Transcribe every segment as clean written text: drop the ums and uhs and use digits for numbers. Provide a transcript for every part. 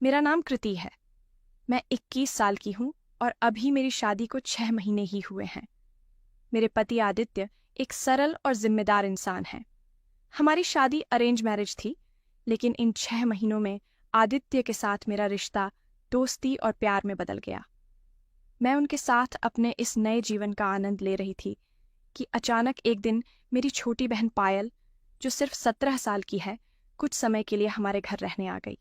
मेरा नाम कृति है। मैं 21 साल की हूँ और अभी मेरी शादी को 6 महीने ही हुए हैं। मेरे पति आदित्य एक सरल और जिम्मेदार इंसान हैं। हमारी शादी अरेंज मैरिज थी, लेकिन इन 6 महीनों में आदित्य के साथ मेरा रिश्ता दोस्ती और प्यार में बदल गया। मैं उनके साथ अपने इस नए जीवन का आनंद ले रही थी कि अचानक एक दिन मेरी छोटी बहन पायल, जो सिर्फ 17 साल की है, कुछ समय के लिए हमारे घर रहने आ गई।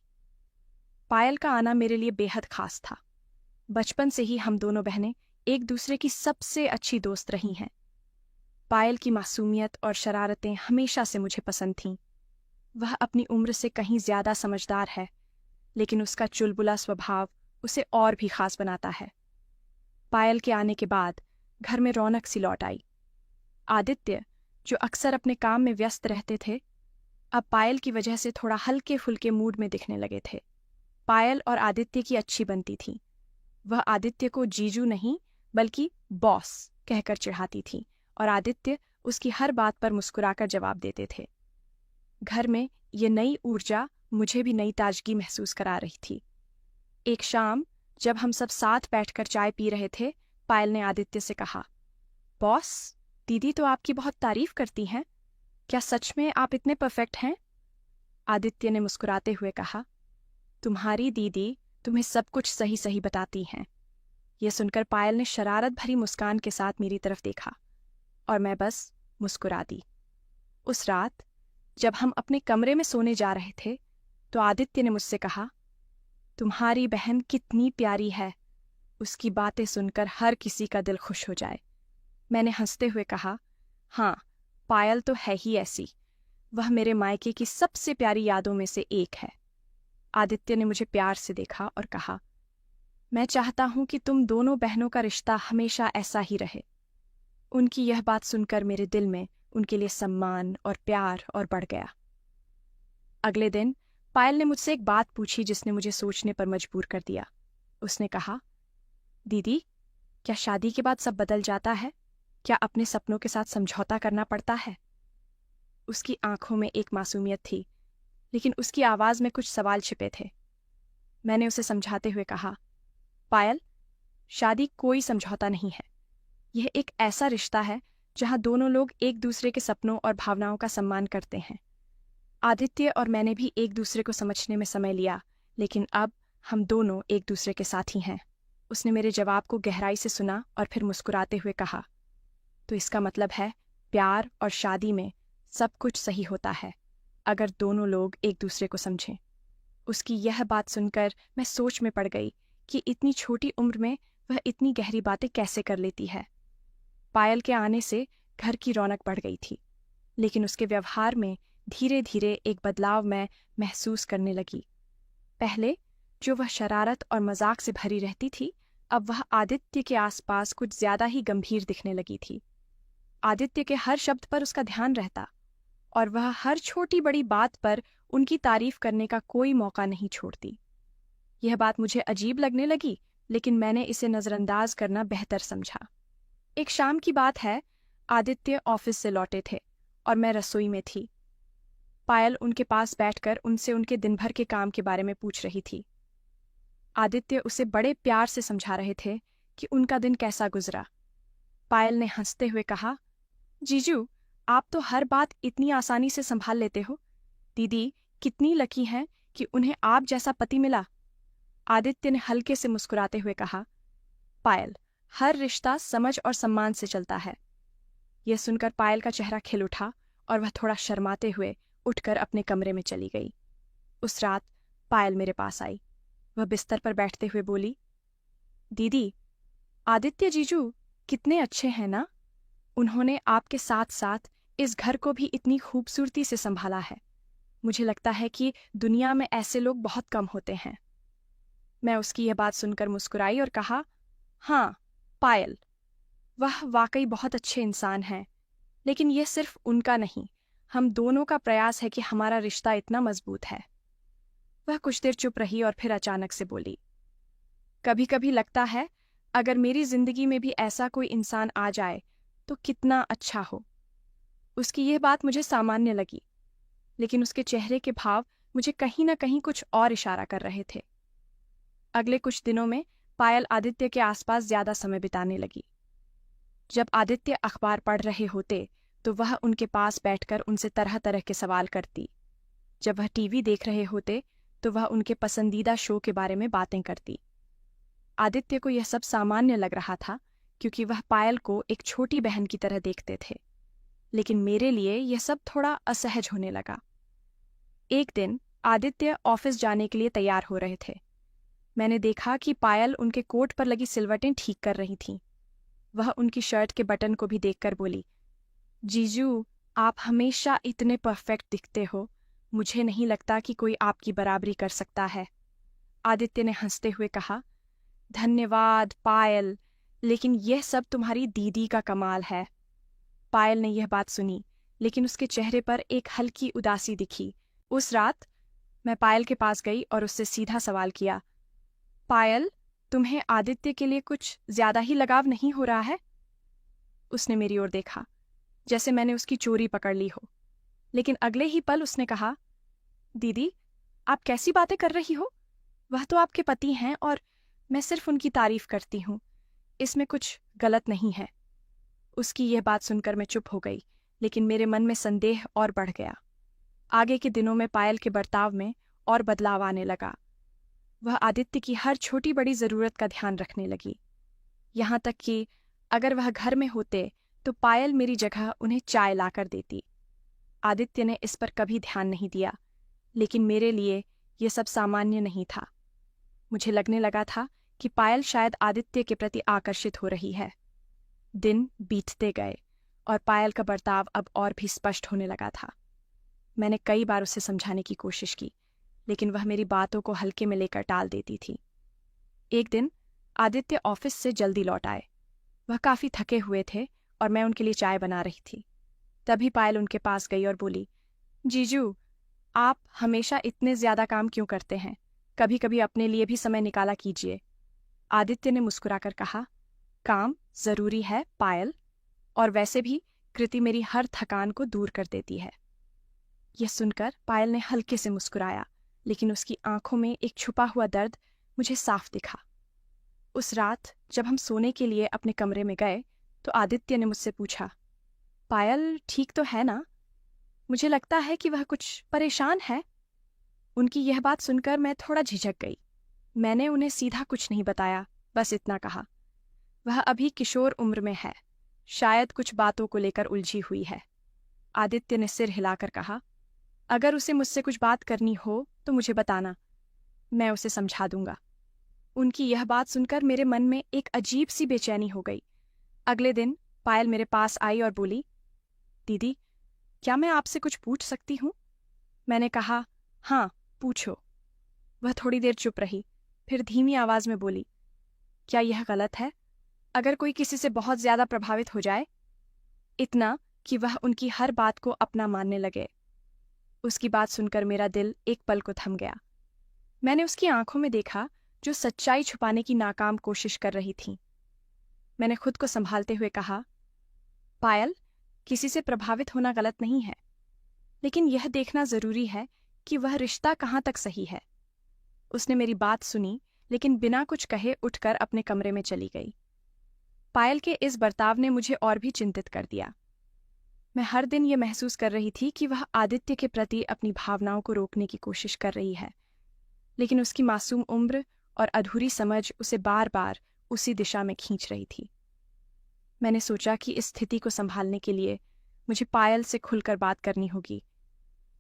पायल का आना मेरे लिए बेहद खास था। बचपन से ही हम दोनों बहनें एक दूसरे की सबसे अच्छी दोस्त रही हैं। पायल की मासूमियत और शरारतें हमेशा से मुझे पसंद थीं। वह अपनी उम्र से कहीं ज्यादा समझदार है, लेकिन उसका चुलबुला स्वभाव उसे और भी खास बनाता है। पायल के आने के बाद घर में रौनक सी लौट आई। आदित्य, जो अक्सर अपने काम में व्यस्त रहते थे, अब पायल की वजह से थोड़ा हल्के फुल्के मूड में दिखने लगे थे। पायल और आदित्य की अच्छी बनती थी। वह आदित्य को जीजू नहीं बल्कि बॉस कहकर चिढ़ाती थी और आदित्य उसकी हर बात पर मुस्कुराकर जवाब देते थे। घर में ये नई ऊर्जा मुझे भी नई ताजगी महसूस करा रही थी। एक शाम जब हम सब साथ बैठकर चाय पी रहे थे, पायल ने आदित्य से कहा, बॉस, दीदी तो आपकी बहुत तारीफ करती हैं। क्या सच में आप इतने परफेक्ट हैं? आदित्य ने मुस्कुराते हुए कहा, तुम्हारी दीदी तुम्हें सब कुछ सही सही बताती हैं। यह सुनकर पायल ने शरारत भरी मुस्कान के साथ मेरी तरफ देखा और मैं बस मुस्कुरा दी। उस रात जब हम अपने कमरे में सोने जा रहे थे, तो आदित्य ने मुझसे कहा, तुम्हारी बहन कितनी प्यारी है, उसकी बातें सुनकर हर किसी का दिल खुश हो जाए। मैंने हंसते हुए कहा, हाँ, पायल तो है ही ऐसी। वह मेरे मायके की सबसे प्यारी यादों में से एक है। आदित्य ने मुझे प्यार से देखा और कहा, मैं चाहता हूं कि तुम दोनों बहनों का रिश्ता हमेशा ऐसा ही रहे। उनकी यह बात सुनकर मेरे दिल में उनके लिए सम्मान और प्यार और बढ़ गया। अगले दिन पायल ने मुझसे एक बात पूछी जिसने मुझे सोचने पर मजबूर कर दिया। उसने कहा, दीदी, क्या शादी के बाद सब बदल जाता है? क्या अपने सपनों के साथ समझौता करना पड़ता है? उसकी आंखों में एक मासूमियत थी, लेकिन उसकी आवाज में कुछ सवाल छिपे थे। मैंने उसे समझाते हुए कहा, पायल, शादी कोई समझौता नहीं है। यह एक ऐसा रिश्ता है जहां दोनों लोग एक दूसरे के सपनों और भावनाओं का सम्मान करते हैं। आदित्य और मैंने भी एक दूसरे को समझने में समय लिया, लेकिन अब हम दोनों एक दूसरे के साथी हैं। उसने मेरे जवाब को गहराई से सुना और फिर मुस्कुराते हुए कहा, तो इसका मतलब है प्यार और शादी में सब कुछ सही होता है अगर दोनों लोग एक दूसरे को समझें। उसकी यह बात सुनकर मैं सोच में पड़ गई कि इतनी छोटी उम्र में वह इतनी गहरी बातें कैसे कर लेती है। पायल के आने से घर की रौनक बढ़ गई थी, लेकिन उसके व्यवहार में धीरे धीरे एक बदलाव मैं महसूस करने लगी। पहले जो वह शरारत और मजाक से भरी रहती थी, अब वह आदित्य के आसपास कुछ ज्यादा ही गंभीर दिखने लगी थी। आदित्य के हर शब्द पर उसका ध्यान रहता और वह हर छोटी बड़ी बात पर उनकी तारीफ करने का कोई मौका नहीं छोड़ती। यह बात मुझे अजीब लगने लगी, लेकिन मैंने इसे नजरअंदाज करना बेहतर समझा। एक शाम की बात है, आदित्य ऑफिस से लौटे थे और मैं रसोई में थी। पायल उनके पास बैठकर उनसे उनके दिन भर के काम के बारे में पूछ रही थी। आदित्य उसे बड़े प्यार से समझा रहे थे कि उनका दिन कैसा गुजरा। पायल ने हंसते हुए कहा, जीजू, आप तो हर बात इतनी आसानी से संभाल लेते हो। दीदी कितनी लकी हैं कि उन्हें आप जैसा पति मिला। आदित्य ने हल्के से मुस्कुराते हुए कहा, पायल, हर रिश्ता समझ और सम्मान से चलता है। यह सुनकर पायल का चेहरा खिल उठा और वह थोड़ा शर्माते हुए उठकर अपने कमरे में चली गई। उस रात पायल मेरे पास आई। वह बिस्तर पर बैठते हुए बोली, दीदी, आदित्य जीजू कितने अच्छे हैं ना। उन्होंने आपके साथ साथ इस घर को भी इतनी खूबसूरती से संभाला है। मुझे लगता है कि दुनिया में ऐसे लोग बहुत कम होते हैं। मैं उसकी यह बात सुनकर मुस्कुराई और कहा, हाँ पायल, वह वाकई बहुत अच्छे इंसान हैं, लेकिन यह सिर्फ उनका नहीं, हम दोनों का प्रयास है कि हमारा रिश्ता इतना मजबूत है। वह कुछ देर चुप रही और फिर अचानक से बोली, कभी कभी लगता है अगर मेरी जिंदगी में भी ऐसा कोई इंसान आ जाए तो कितना अच्छा हो। उसकी यह बात मुझे सामान्य लगी, लेकिन उसके चेहरे के भाव मुझे कहीं ना कहीं कुछ और इशारा कर रहे थे। अगले कुछ दिनों में पायल आदित्य के आसपास ज्यादा समय बिताने लगी। जब आदित्य अखबार पढ़ रहे होते तो वह उनके पास बैठकर उनसे तरह तरह के सवाल करती। जब वह टीवी देख रहे होते तो वह उनके पसंदीदा शो के बारे में बातें करती। आदित्य को यह सब सामान्य लग रहा था क्योंकि वह पायल को एक छोटी बहन की तरह देखते थे, लेकिन मेरे लिए यह सब थोड़ा असहज होने लगा। एक दिन आदित्य ऑफिस जाने के लिए तैयार हो रहे थे। मैंने देखा कि पायल उनके कोट पर लगी सिलवटें ठीक कर रही थीं। वह उनकी शर्ट के बटन को भी देखकर बोली, जीजू, आप हमेशा इतने परफेक्ट दिखते हो, मुझे नहीं लगता कि कोई आपकी बराबरी कर सकता है। आदित्य ने हंसते हुए कहा, धन्यवाद पायल, लेकिन यह सब तुम्हारी दीदी का कमाल है। पायल ने यह बात सुनी, लेकिन उसके चेहरे पर एक हल्की उदासी दिखी। उस रात मैं पायल के पास गई और उससे सीधा सवाल किया, पायल, तुम्हें आदित्य के लिए कुछ ज्यादा ही लगाव नहीं हो रहा है? उसने मेरी ओर देखा जैसे मैंने उसकी चोरी पकड़ ली हो, लेकिन अगले ही पल उसने कहा, दीदी, आप कैसी बातें कर रही हो? वह तो आपके पति हैं और मैं सिर्फ उनकी तारीफ करती हूँ, इसमें कुछ गलत नहीं है। उसकी यह बात सुनकर मैं चुप हो गई, लेकिन मेरे मन में संदेह और बढ़ गया। आगे के दिनों में पायल के बर्ताव में और बदलाव आने लगा। वह आदित्य की हर छोटी बड़ी जरूरत का ध्यान रखने लगी, यहाँ तक कि अगर वह घर में होते तो पायल मेरी जगह उन्हें चाय लाकर देती। आदित्य ने इस पर कभी ध्यान नहीं दिया, लेकिन मेरे लिए यह सब सामान्य नहीं था। मुझे लगने लगा था कि पायल शायद आदित्य के प्रति आकर्षित हो रही है। दिन बीतते गए और पायल का बर्ताव अब और भी स्पष्ट होने लगा था। मैंने कई बार उसे समझाने की कोशिश की, लेकिन वह मेरी बातों को हल्के में लेकर टाल देती थी। एक दिन आदित्य ऑफिस से जल्दी लौट आए। वह काफी थके हुए थे और मैं उनके लिए चाय बना रही थी। तभी पायल उनके पास गई और बोली, जीजू, आप हमेशा इतने ज्यादा काम क्यों करते हैं? कभी कभी अपने लिए भी समय निकाला कीजिए। आदित्य ने मुस्कुराकर कहा, काम जरूरी है पायल, और वैसे भी कृति मेरी हर थकान को दूर कर देती है। यह सुनकर पायल ने हल्के से मुस्कुराया, लेकिन उसकी आंखों में एक छुपा हुआ दर्द मुझे साफ दिखा। उस रात जब हम सोने के लिए अपने कमरे में गए तो आदित्य ने मुझसे पूछा, पायल ठीक तो है ना? मुझे लगता है कि वह कुछ परेशान है। उनकी यह बात सुनकर मैं थोड़ा झिझक गई। मैंने उन्हें सीधा कुछ नहीं बताया, बस इतना कहा, वह अभी किशोर उम्र में है, शायद कुछ बातों को लेकर उलझी हुई है। आदित्य ने सिर हिलाकर कहा, अगर उसे मुझसे कुछ बात करनी हो तो मुझे बताना, मैं उसे समझा दूंगा। उनकी यह बात सुनकर मेरे मन में एक अजीब सी बेचैनी हो गई। अगले दिन पायल मेरे पास आई और बोली, दीदी, क्या मैं आपसे कुछ पूछ सकती हूँ? मैंने कहा, हाँ, पूछो। वह थोड़ी देर चुप रही, फिर धीमी आवाज में बोली, क्या यह गलत है अगर कोई किसी से बहुत ज्यादा प्रभावित हो जाए, इतना कि वह उनकी हर बात को अपना मानने लगे? उसकी बात सुनकर मेरा दिल एक पल को थम गया। मैंने उसकी आंखों में देखा जो सच्चाई छुपाने की नाकाम कोशिश कर रही थी। मैंने खुद को संभालते हुए कहा, पायल, किसी से प्रभावित होना गलत नहीं है, लेकिन यह देखना जरूरी है कि वह रिश्ता कहाँ तक सही है। उसने मेरी बात सुनी, लेकिन बिना कुछ कहे उठकर अपने कमरे में चली गई। पायल के इस बर्ताव ने मुझे और भी चिंतित कर दिया। मैं हर दिन ये महसूस कर रही थी कि वह आदित्य के प्रति अपनी भावनाओं को रोकने की कोशिश कर रही है, लेकिन उसकी मासूम उम्र और अधूरी समझ उसे बार बार उसी दिशा में खींच रही थी। मैंने सोचा कि इस स्थिति को संभालने के लिए मुझे पायल से खुलकर बात करनी होगी,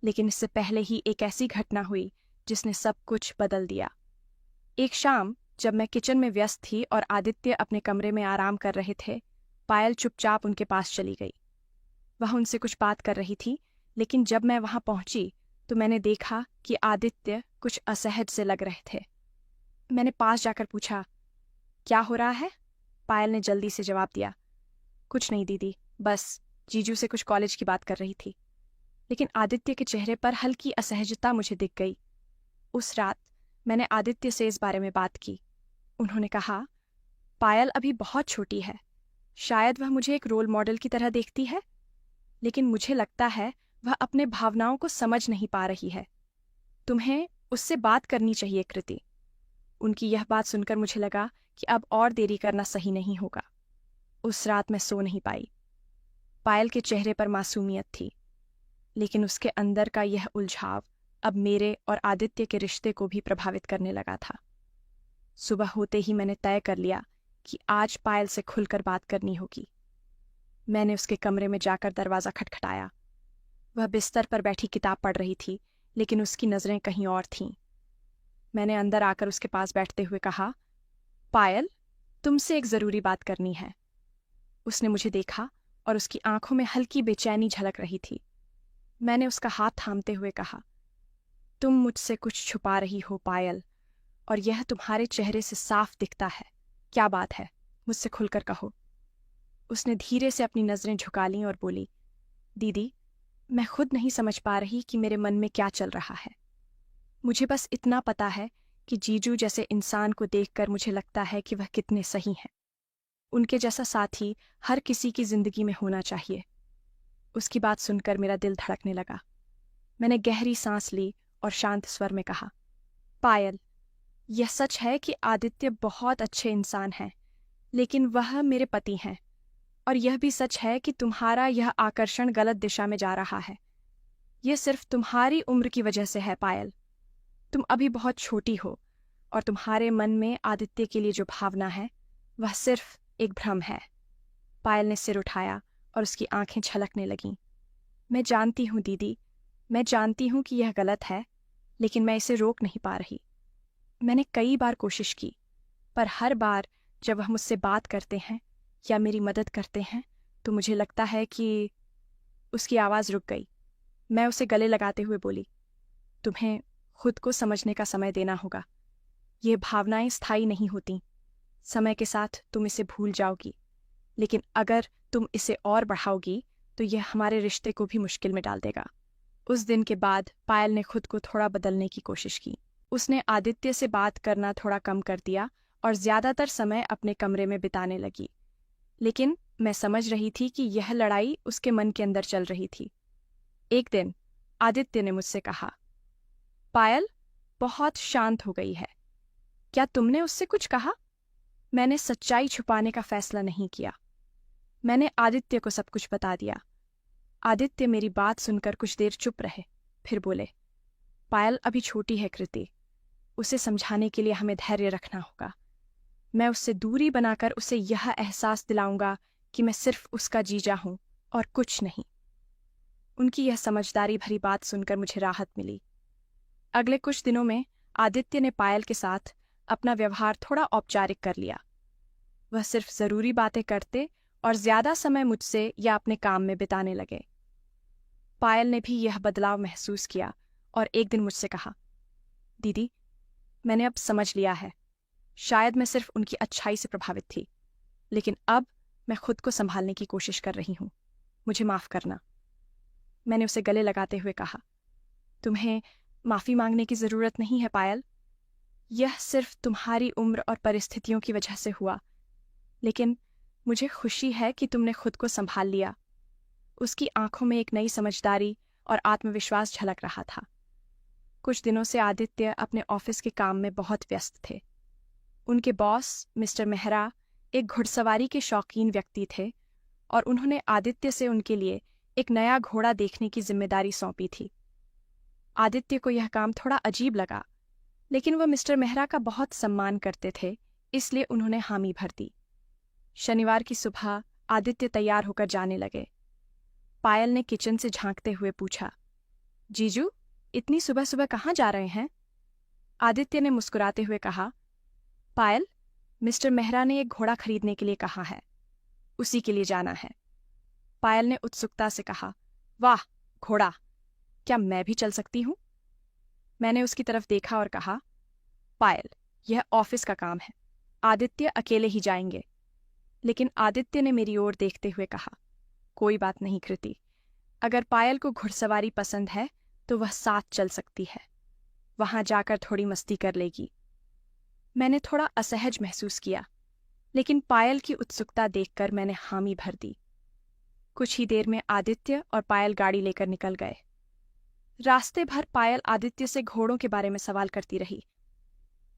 लेकिन इससे पहले ही एक ऐसी घटना हुई जिसने सब कुछ बदल दिया। एक शाम जब मैं किचन में व्यस्त थी और आदित्य अपने कमरे में आराम कर रहे थे, पायल चुपचाप उनके पास चली गई। वह उनसे कुछ बात कर रही थी, लेकिन जब मैं वहां पहुंची तो मैंने देखा कि आदित्य कुछ असहज से लग रहे थे। मैंने पास जाकर पूछा, क्या हो रहा है? पायल ने जल्दी से जवाब दिया, कुछ नहीं दीदी, बस जीजू से कुछ कॉलेज की बात कर रही थी। लेकिन आदित्य के चेहरे पर हल्की असहजता मुझे दिख गई। उस रात मैंने आदित्य से इस बारे में बात की। उन्होंने कहा, पायल अभी बहुत छोटी है, शायद वह मुझे एक रोल मॉडल की तरह देखती है, लेकिन मुझे लगता है वह अपने भावनाओं को समझ नहीं पा रही है। तुम्हें उससे बात करनी चाहिए कृति। उनकी यह बात सुनकर मुझे लगा कि अब और देरी करना सही नहीं होगा। उस रात मैं सो नहीं पाई। पायल के चेहरे पर मासूमियत थी, लेकिन उसके अंदर का यह उलझाव अब मेरे और आदित्य के रिश्ते को भी प्रभावित करने लगा था। सुबह होते ही मैंने तय कर लिया कि आज पायल से खुलकर बात करनी होगी। मैंने उसके कमरे में जाकर दरवाज़ा खटखटाया। वह बिस्तर पर बैठी किताब पढ़ रही थी, लेकिन उसकी नज़रें कहीं और थीं। मैंने अंदर आकर उसके पास बैठते हुए कहा, पायल, तुमसे एक ज़रूरी बात करनी है। उसने मुझे देखा और उसकी आंखों में हल्की बेचैनी झलक रही थी। मैंने उसका हाथ थामते हुए कहा, तुम मुझसे कुछ छुपा रही हो पायल, और यह तुम्हारे चेहरे से साफ दिखता है। क्या बात है? मुझसे खुलकर कहो। उसने धीरे से अपनी नज़रें झुका लीं और बोली, दीदी, मैं खुद नहीं समझ पा रही कि मेरे मन में क्या चल रहा है। मुझे बस इतना पता है कि जीजू जैसे इंसान को देखकर मुझे लगता है कि वह कितने सही हैं। उनके जैसा साथी हर किसी की जिंदगी में होना चाहिए। उसकी बात सुनकर मेरा दिल धड़कने लगा। मैंने गहरी सांस ली और शांत स्वर में कहा, पायल, यह सच है कि आदित्य बहुत अच्छे इंसान हैं, लेकिन वह मेरे पति हैं। और यह भी सच है कि तुम्हारा यह आकर्षण गलत दिशा में जा रहा है। यह सिर्फ तुम्हारी उम्र की वजह से है पायल। तुम अभी बहुत छोटी हो, और तुम्हारे मन में आदित्य के लिए जो भावना है वह सिर्फ एक भ्रम है। पायल ने सिर उठाया और उसकी आंखें छलकने लगीं। मैं जानती हूँ दीदी, मैं जानती हूँ कि यह गलत है, लेकिन मैं इसे रोक नहीं पा रही। मैंने कई बार कोशिश की, पर हर बार जब वह मुझसे बात करते हैं या मेरी मदद करते हैं तो मुझे लगता है कि... उसकी आवाज़ रुक गई। मैं उसे गले लगाते हुए बोली, तुम्हें खुद को समझने का समय देना होगा। ये भावनाएं स्थायी नहीं होती। समय के साथ तुम इसे भूल जाओगी, लेकिन अगर तुम इसे और बढ़ाओगी तो यह हमारे रिश्ते को भी मुश्किल में डाल देगा। उस दिन के बाद पायल ने खुद को थोड़ा बदलने की कोशिश की। उसने आदित्य से बात करना थोड़ा कम कर दिया और ज्यादातर समय अपने कमरे में बिताने लगी। लेकिन मैं समझ रही थी कि यह लड़ाई उसके मन के अंदर चल रही थी। एक दिन आदित्य ने मुझसे कहा, पायल बहुत शांत हो गई है, क्या तुमने उससे कुछ कहा? मैंने सच्चाई छुपाने का फैसला नहीं किया। मैंने आदित्य को सब कुछ बता दिया। आदित्य मेरी बात सुनकर कुछ देर चुप रहे, फिर बोले, पायल अभी छोटी है कृति, उसे समझाने के लिए हमें धैर्य रखना होगा। मैं उससे दूरी बनाकर उसे यह एहसास दिलाऊंगा कि मैं सिर्फ उसका जीजा हूं और कुछ नहीं। उनकी यह समझदारी भरी बात सुनकर मुझे राहत मिली। अगले कुछ दिनों में आदित्य ने पायल के साथ अपना व्यवहार थोड़ा औपचारिक कर लिया। वह सिर्फ जरूरी बातें करते और ज्यादा समय मुझसे या अपने काम में बिताने लगे। पायल ने भी यह बदलाव महसूस किया और एक दिन मुझसे कहा, दीदी, मैंने अब समझ लिया है। शायद मैं सिर्फ उनकी अच्छाई से प्रभावित थी, लेकिन अब मैं खुद को संभालने की कोशिश कर रही हूँ। मुझे माफ करना। मैंने उसे गले लगाते हुए कहा, तुम्हें माफी मांगने की जरूरत नहीं है पायल। यह सिर्फ तुम्हारी उम्र और परिस्थितियों की वजह से हुआ, लेकिन मुझे खुशी है कि तुमने खुद को संभाल लिया। उसकी आंखों में एक नई समझदारी और आत्मविश्वास झलक रहा था। कुछ दिनों से आदित्य अपने ऑफिस के काम में बहुत व्यस्त थे। उनके बॉस मिस्टर मेहरा एक घुड़सवारी के शौकीन व्यक्ति थे और उन्होंने आदित्य से उनके लिए एक नया घोड़ा देखने की जिम्मेदारी सौंपी थी। आदित्य को यह काम थोड़ा अजीब लगा, लेकिन वह मिस्टर मेहरा का बहुत सम्मान करते थे, इसलिए उन्होंने हामी भर दी। शनिवार की सुबह आदित्य तैयार होकर जाने लगे। पायल ने किचन से झांकते हुए पूछा, जीजू, इतनी सुबह सुबह कहाँ जा रहे हैं? आदित्य ने मुस्कुराते हुए कहा, पायल, मिस्टर मेहरा ने एक घोड़ा खरीदने के लिए कहा है, उसी के लिए जाना है। पायल ने उत्सुकता से कहा, वाह, घोड़ा! क्या मैं भी चल सकती हूँ? मैंने उसकी तरफ देखा और कहा, पायल, यह ऑफिस का काम है, आदित्य अकेले ही जाएंगे। लेकिन आदित्य ने मेरी ओर देखते हुए कहा, कोई बात नहीं कृति, अगर पायल को घुड़सवारी पसंद है तो वह साथ चल सकती है, वहां जाकर थोड़ी मस्ती कर लेगी। मैंने थोड़ा असहज महसूस किया, लेकिन पायल की उत्सुकता देखकर मैंने हामी भर दी। कुछ ही देर में आदित्य और पायल गाड़ी लेकर निकल गए। रास्ते भर पायल आदित्य से घोड़ों के बारे में सवाल करती रही।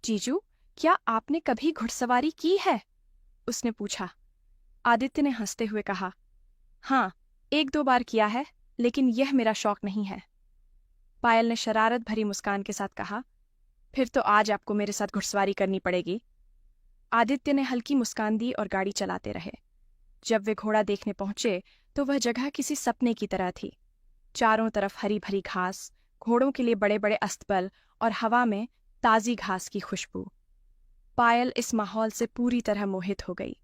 जीजू, क्या आपने कभी घुड़सवारी की है? उसने पूछा। आदित्य ने हंसते हुए कहा, हाँ, 1-2 बार किया है, लेकिन यह मेरा शौक नहीं है। पायल ने शरारत भरी मुस्कान के साथ कहा, फिर तो आज आपको मेरे साथ घुड़सवारी करनी पड़ेगी। आदित्य ने हल्की मुस्कान दी और गाड़ी चलाते रहे। जब वे घोड़ा देखने पहुंचे तो वह जगह किसी सपने की तरह थी। चारों तरफ हरी भरी घास, घोड़ों के लिए बड़े बड़े अस्तबल और हवा में ताजी घास की खुशबू। पायल इस माहौल से पूरी तरह मोहित हो गई।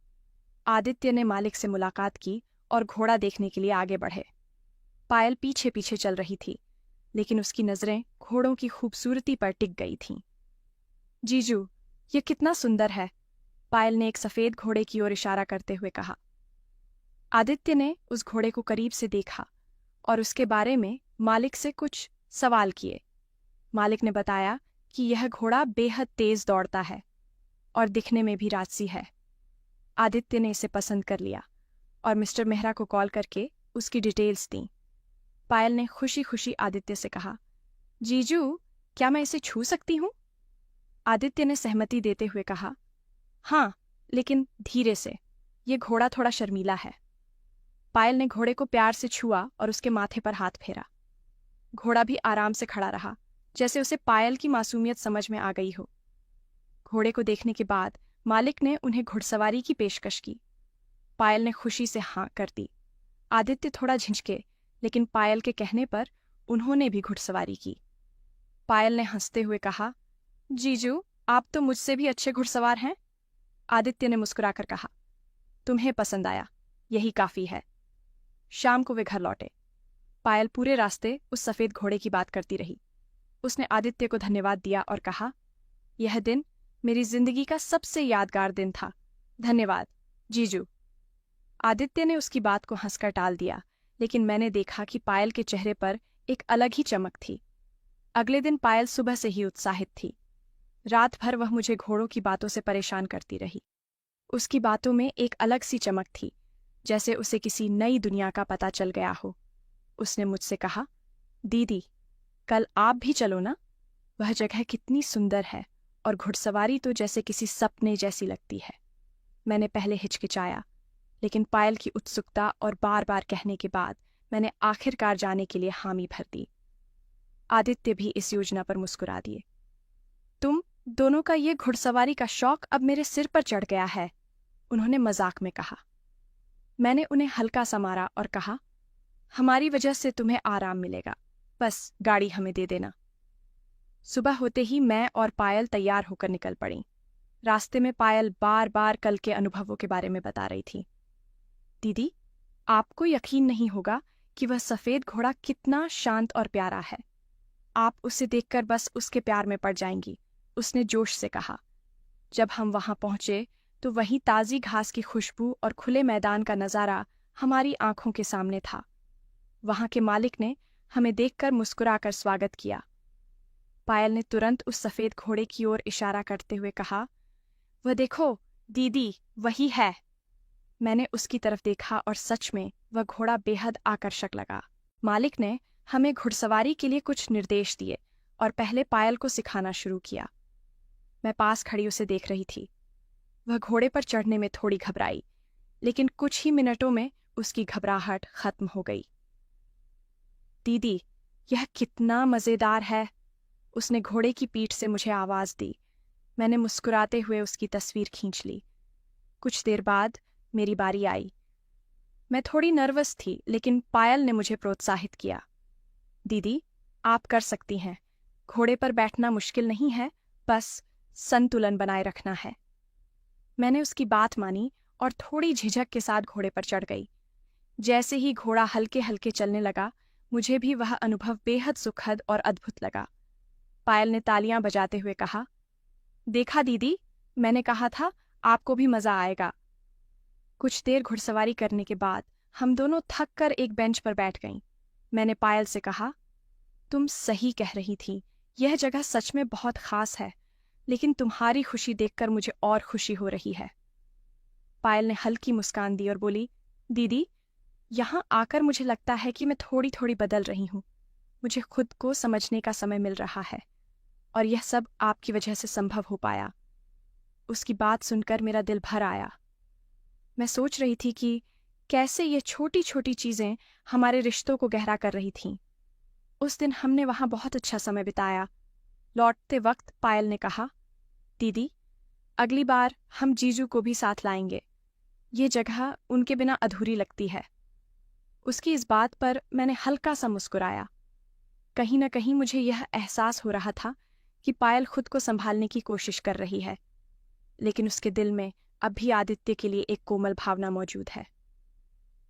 आदित्य ने मालिक से मुलाकात की और घोड़ा देखने के लिए आगे बढ़े। पायल पीछे पीछे चल रही थी, लेकिन उसकी नजरें घोड़ों की खूबसूरती पर टिक गई थीं। जीजू, यह कितना सुंदर है, पायल ने एक सफेद घोड़े की ओर इशारा करते हुए कहा। आदित्य ने उस घोड़े को करीब से देखा और उसके बारे में मालिक से कुछ सवाल किए। मालिक ने बताया कि यह घोड़ा बेहद तेज दौड़ता है और दिखने में भी राजसी है। आदित्य ने इसे पसंद कर लिया और मिस्टर मेहरा को कॉल करके उसकी डिटेल्स दी। पायल ने खुशी खुशी आदित्य से कहा, जीजू, क्या मैं इसे छू सकती हूँ? आदित्य ने सहमति देते हुए कहा, हाँ, लेकिन धीरे से, ये घोड़ा थोड़ा शर्मीला है। पायल ने घोड़े को प्यार से छुआ और उसके माथे पर हाथ फेरा। घोड़ा भी आराम से खड़ा रहा, जैसे उसे पायल की मासूमियत समझ में आ गई हो। घोड़े को देखने के बाद मालिक ने उन्हें घुड़सवारी की पेशकश की। पायल ने खुशी से हाँ कर दी। आदित्य थोड़ा झिझके, लेकिन पायल के कहने पर उन्होंने भी घुड़सवारी की। पायल ने हंसते हुए कहा, जीजू, आप तो मुझसे भी अच्छे घुड़सवार हैं। आदित्य ने मुस्कुराकर कहा, तुम्हें पसंद आया, यही काफी है। शाम को वे घर लौटे। पायल पूरे रास्ते उस सफेद घोड़े की बात करती रही। उसने आदित्य को धन्यवाद दिया और कहा, यह दिन मेरी जिंदगी का सबसे यादगार दिन था। धन्यवाद, जीजू। आदित्य ने उसकी बात को हंसकर टाल दिया, लेकिन मैंने देखा कि पायल के चेहरे पर एक अलग ही चमक थी। अगले दिन पायल सुबह से ही उत्साहित थी। रात भर वह मुझे घोड़ों की बातों से परेशान करती रही। उसकी बातों में एक अलग सी चमक थी, जैसे उसे किसी नई दुनिया का पता चल गया हो। उसने मुझसे कहा, दीदी, कल आप भी चलो ना, वह जगह कितनी सुंदर है और घुड़सवारी तो जैसे किसी सपने जैसी लगती है। मैंने पहले हिचकिचाया, लेकिन पायल की उत्सुकता और बार बार कहने के बाद मैंने आखिरकार जाने के लिए हामी भर दी। आदित्य भी इस योजना पर मुस्कुरा दिए। तुम दोनों का ये घुड़सवारी का शौक अब मेरे सिर पर चढ़ गया है, उन्होंने मजाक में कहा। मैंने उन्हें हल्का सा मारा और कहा, हमारी वजह से तुम्हें आराम मिलेगा, बस गाड़ी हमें दे देना। सुबह होते ही मैं और पायल तैयार होकर निकल पड़ी। रास्ते में पायल बार बार कल के अनुभवों के बारे में बता रही थी। दीदी, आपको यकीन नहीं होगा कि वह सफेद घोड़ा कितना शांत और प्यारा है। आप उसे देखकर बस उसके प्यार में पड़ जाएंगी, उसने जोश से कहा। जब हम वहां पहुंचे तो वहीं ताजी घास की खुशबू और खुले मैदान का नजारा हमारी आंखों के सामने था। वहां के मालिक ने हमें देखकर मुस्कुराकर स्वागत किया। पायल ने तुरंत उस सफेद घोड़े की ओर इशारा करते हुए कहा, वह देखो, दीदी, वही है। मैंने उसकी तरफ देखा और सच में वह घोड़ा बेहद आकर्षक लगा। मालिक ने हमें घुड़सवारी के लिए कुछ निर्देश दिए और पहले पायल को सिखाना शुरू किया। मैं पास खड़ी उसे देख रही थी। वह घोड़े पर चढ़ने में थोड़ी घबराई, लेकिन कुछ ही मिनटों में उसकी घबराहट खत्म हो गई। दीदी, यह कितना मजेदार है, उसने घोड़े की पीठ से मुझे आवाज दी। मैंने मुस्कुराते हुए उसकी तस्वीर खींच ली। कुछ देर बाद मेरी बारी आई। मैं थोड़ी नर्वस थी, लेकिन पायल ने मुझे प्रोत्साहित किया। दीदी, आप कर सकती हैं। घोड़े पर बैठना मुश्किल नहीं है, बस संतुलन बनाए रखना है। मैंने उसकी बात मानी और थोड़ी झिझक के साथ घोड़े पर चढ़ गई। जैसे ही घोड़ा हल्के हल्के चलने लगा, मुझे भी वह अनुभव बेहद सुखद और अद्भुत लगा। पायल ने तालियां बजाते हुए कहा, देखा दीदी, मैंने कहा था आपको भी मजा आएगा। कुछ देर घुड़सवारी करने के बाद हम दोनों थक कर एक बेंच पर बैठ गईं। मैंने पायल से कहा, तुम सही कह रही थी, यह जगह सच में बहुत खास है, लेकिन तुम्हारी खुशी देखकर मुझे और खुशी हो रही है। पायल ने हल्की मुस्कान दी और बोली, दीदी, यहाँ आकर मुझे लगता है कि मैं थोड़ी थोड़ी बदल रही हूँ। मुझे खुद को समझने का समय मिल रहा है और यह सब आपकी वजह से संभव हो पाया। उसकी बात सुनकर मेरा दिल भर आया। मैं सोच रही थी कि कैसे ये छोटी छोटी चीजें हमारे रिश्तों को गहरा कर रही थीं। उस दिन हमने वहां बहुत अच्छा समय बिताया। लौटते वक्त पायल ने कहा, दीदी, अगली बार हम जीजू को भी साथ लाएंगे। ये जगह उनके बिना अधूरी लगती है। उसकी इस बात पर मैंने हल्का सा मुस्कुराया। कहीं न कहीं मुझे यह एहसास हो रहा था कि पायल खुद को संभालने की कोशिश कर रही है, लेकिन उसके दिल में अब भी आदित्य के लिए एक कोमल भावना मौजूद है।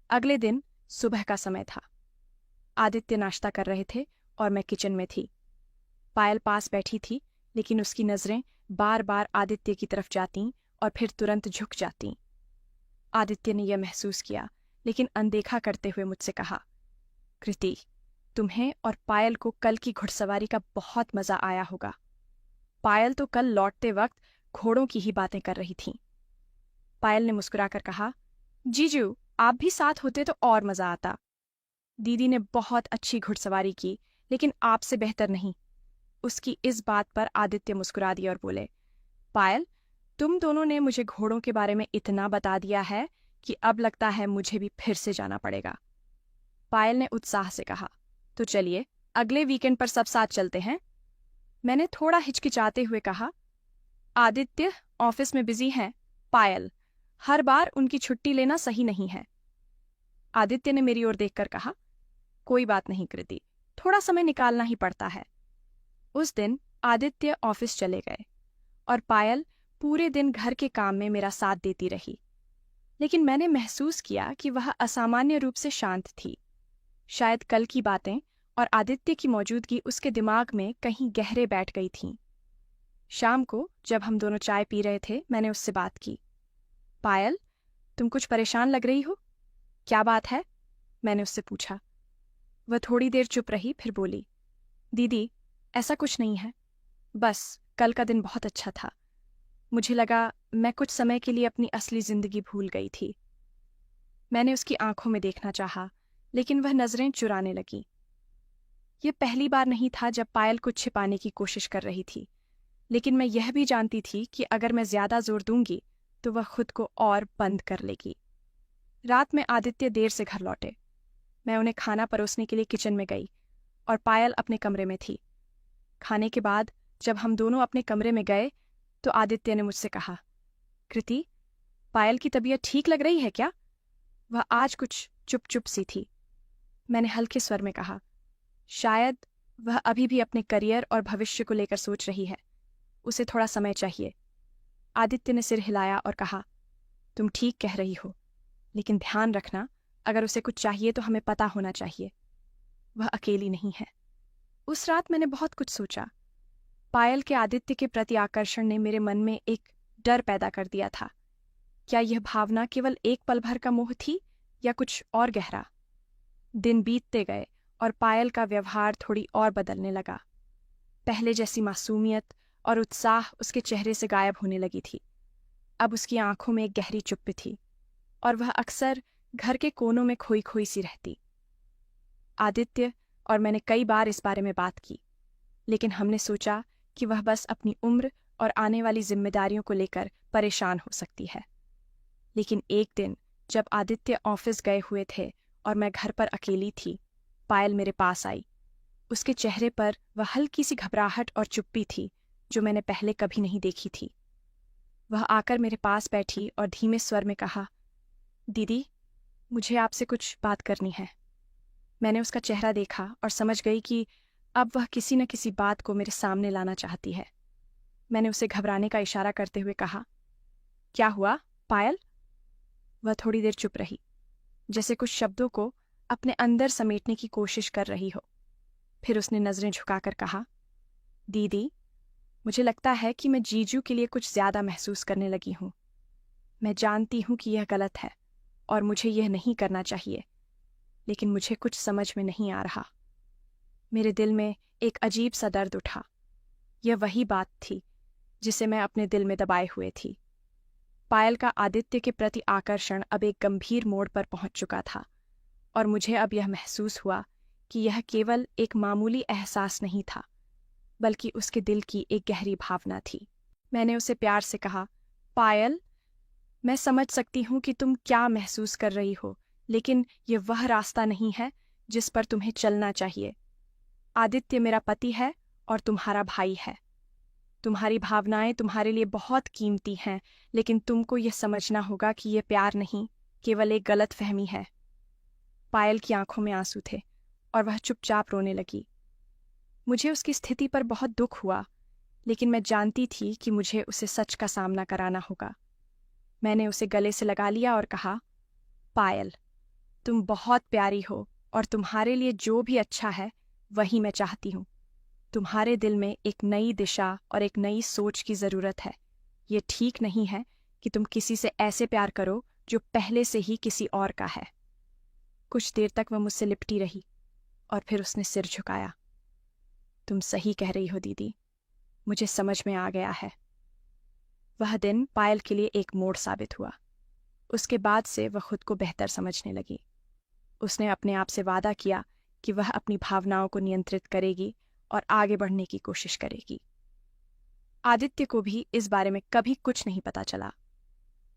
अगले दिन सुबह का समय था। आदित्य नाश्ता कर रहे थे और मैं किचन में थी। पायल पास बैठी थी, लेकिन उसकी नजरें बार बार आदित्य की तरफ जातीं और फिर तुरंत झुक जातीं। आदित्य ने यह महसूस किया, लेकिन अनदेखा करते हुए मुझसे कहा, कृति, तुम्हें और पायल को कल की घुड़सवारी का बहुत मजा आया होगा। पायल तो कल लौटते वक्त घोड़ों की ही बातें कर रही थी। पायल ने मुस्कुराकर कहा, जीजू, आप भी साथ होते तो और मजा आता। दीदी ने बहुत अच्छी घुड़सवारी की, लेकिन आपसे बेहतर नहीं। उसकी इस बात पर आदित्य मुस्कुरा दिया और बोले, पायल, तुम दोनों ने मुझे घोड़ों के बारे में इतना बता दिया है कि अब लगता है मुझे भी फिर से जाना पड़ेगा। पायल ने उत्साह से कहा, तो चलिए अगले वीकेंड पर सब साथ चलते हैं। मैंने थोड़ा हिचकिचाते हुए कहा, आदित्य ऑफिस में बिजी हैं। पायल, हर बार उनकी छुट्टी लेना सही नहीं है। आदित्य ने मेरी ओर देखकर कहा, कोई बात नहीं कृति, थोड़ा समय निकालना ही पड़ता है। उस दिन आदित्य ऑफिस चले गए और पायल पूरे दिन घर के काम में मेरा साथ देती रही, लेकिन मैंने महसूस किया कि वह असामान्य रूप से शांत थी। शायद कल की बातें और आदित्य की मौजूदगी उसके दिमाग में कहीं गहरे बैठ गई थीं। शाम को जब हम दोनों चाय पी रहे थे, मैंने उससे बात की। पायल, तुम कुछ परेशान लग रही हो। क्या बात है? मैंने उससे पूछा। वह थोड़ी देर चुप रही, फिर बोली, दीदी, ऐसा कुछ नहीं है, बस कल का दिन बहुत अच्छा था। मुझे लगा मैं कुछ समय के लिए अपनी असली जिंदगी भूल गई थी। मैंने उसकी आंखों में देखना चाहा, लेकिन वह नजरें चुराने लगी। यह पहली बार नहीं था जब पायल कुछ छिपाने की कोशिश कर रही थी, लेकिन मैं यह भी जानती थी कि अगर मैं ज्यादा जोर दूंगी तो वह खुद को और बंद कर लेगी। रात में आदित्य देर से घर लौटे। मैं उन्हें खाना परोसने के लिए किचन में गई और पायल अपने कमरे में थी। खाने के बाद जब हम दोनों अपने कमरे में गए तो आदित्य ने मुझसे कहा, कृति, पायल की तबीयत ठीक लग रही है क्या? वह आज कुछ चुप चुप सी थी। मैंने हल्के स्वर में कहा, शायद वह अभी भी अपने करियर और भविष्य को लेकर सोच रही है। उसे थोड़ा समय चाहिए। आदित्य ने सिर हिलाया और कहा, तुम ठीक कह रही हो, लेकिन ध्यान रखना, अगर उसे कुछ चाहिए तो हमें पता होना चाहिए। वह अकेली नहीं है। उस रात मैंने बहुत कुछ सोचा। पायल के आदित्य के प्रति आकर्षण ने मेरे मन में एक डर पैदा कर दिया था। क्या यह भावना केवल एक पल भर का मोह थी या कुछ और गहरा? दिन बीतते गए और पायल का व्यवहार थोड़ी और बदलने लगा। पहले जैसी मासूमियत और उत्साह उसके चेहरे से गायब होने लगी थी। अब उसकी आंखों में एक गहरी चुप्पी थी और वह अक्सर घर के कोनों में खोई खोई सी रहती। आदित्य और मैंने कई बार इस बारे में बात की, लेकिन हमने सोचा कि वह बस अपनी उम्र और आने वाली जिम्मेदारियों को लेकर परेशान हो सकती है। लेकिन एक दिन जब आदित्य ऑफिस गए हुए थे और मैं घर पर अकेली थी, पायल मेरे पास आई। उसके चेहरे पर वह हल्की सी घबराहट और चुप्पी थी जो मैंने पहले कभी नहीं देखी थी। वह आकर मेरे पास बैठी और धीमे स्वर में कहा, दीदी, मुझे आपसे कुछ बात करनी है। मैंने उसका चेहरा देखा और समझ गई कि अब वह किसी न किसी बात को मेरे सामने लाना चाहती है। मैंने उसे घबराने का इशारा करते हुए कहा, क्या हुआ पायल? वह थोड़ी देर चुप रही, जैसे कुछ शब्दों को अपने अंदर समेटने की कोशिश कर रही हो। फिर उसने नजरें झुकाकर कहा, दीदी, मुझे लगता है कि मैं जीजू के लिए कुछ ज्यादा महसूस करने लगी हूं। मैं जानती हूं कि यह गलत है और मुझे यह नहीं करना चाहिए, लेकिन मुझे कुछ समझ में नहीं आ रहा। मेरे दिल में एक अजीब सा दर्द उठा। यह वही बात थी जिसे मैं अपने दिल में दबाए हुए थी। पायल का आदित्य के प्रति आकर्षण अब एक गंभीर मोड़ पर पहुंच चुका था और मुझे अब यह महसूस हुआ कि यह केवल एक मामूली एहसास नहीं था, बल्कि उसके दिल की एक गहरी भावना थी। मैंने उसे प्यार से कहा, पायल, मैं समझ सकती हूँ कि तुम क्या महसूस कर रही हो, लेकिन ये वह रास्ता नहीं है जिस पर तुम्हें चलना चाहिए। आदित्य मेरा पति है और तुम्हारा भाई है। तुम्हारी भावनाएं तुम्हारे लिए बहुत कीमती हैं, लेकिन तुमको यह समझना होगा कि ये प्यार नहीं, केवल एक गलत फहमी है। पायल की आंखों में आंसू थे और वह चुपचाप रोने लगी। मुझे उसकी स्थिति पर बहुत दुख हुआ, लेकिन मैं जानती थी कि मुझे उसे सच का सामना कराना होगा। मैंने उसे गले से लगा लिया और कहा, पायल, तुम बहुत प्यारी हो और तुम्हारे लिए जो भी अच्छा है वही मैं चाहती हूँ। तुम्हारे दिल में एक नई दिशा और एक नई सोच की जरूरत है। ये ठीक नहीं है कि तुम किसी से ऐसे प्यार करो जो पहले से ही किसी और का है। कुछ देर तक वह मुझसे लिपटी रही और फिर उसने सिर झुकाया। तुम सही कह रही हो दीदी, मुझे समझ में आ गया है। वह दिन पायल के लिए एक मोड़ साबित हुआ। उसके बाद से वह खुद को बेहतर समझने लगी। उसने अपने आप से वादा किया कि वह अपनी भावनाओं को नियंत्रित करेगी और आगे बढ़ने की कोशिश करेगी। आदित्य को भी इस बारे में कभी कुछ नहीं पता चला।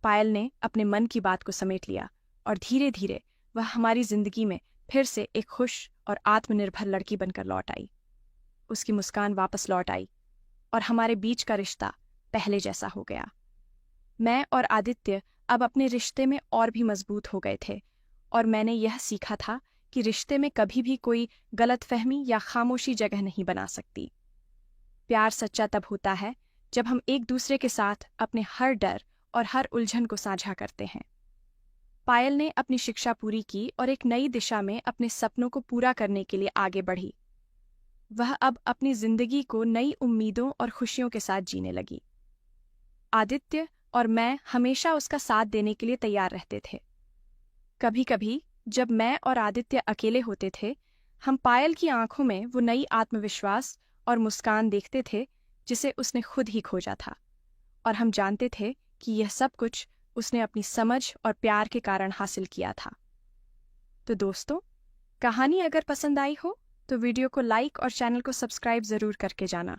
पायल ने अपने मन की बात को समेट लिया और धीरे धीरे वह हमारी जिंदगी में फिर से एक खुश और आत्मनिर्भर लड़की बनकर लौट आई। उसकी मुस्कान वापस लौट आई और हमारे बीच का रिश्ता पहले जैसा हो गया। मैं और आदित्य अब अपने रिश्ते में और भी मजबूत हो गए थे और मैंने यह सीखा था कि रिश्ते में कभी भी कोई गलतफहमी या खामोशी जगह नहीं बना सकती। प्यार सच्चा तब होता है जब हम एक दूसरे के साथ अपने हर डर और हर उलझन को साझा करते हैं। पायल ने अपनी शिक्षा पूरी की और एक नई दिशा में अपने सपनों को पूरा करने के लिए आगे बढ़ी। वह अब अपनी जिंदगी को नई उम्मीदों और खुशियों के साथ जीने लगी। आदित्य और मैं हमेशा उसका साथ देने के लिए तैयार रहते थे। कभी कभी जब मैं और आदित्य अकेले होते थे, हम पायल की आंखों में वो नई आत्मविश्वास और मुस्कान देखते थे जिसे उसने खुद ही खोजा था, और हम जानते थे कि यह सब कुछ उसने अपनी समझ और प्यार के कारण हासिल किया था। तो दोस्तों, कहानी अगर पसंद आई हो तो वीडियो को लाइक और चैनल को सब्सक्राइब जरूर करके जाना।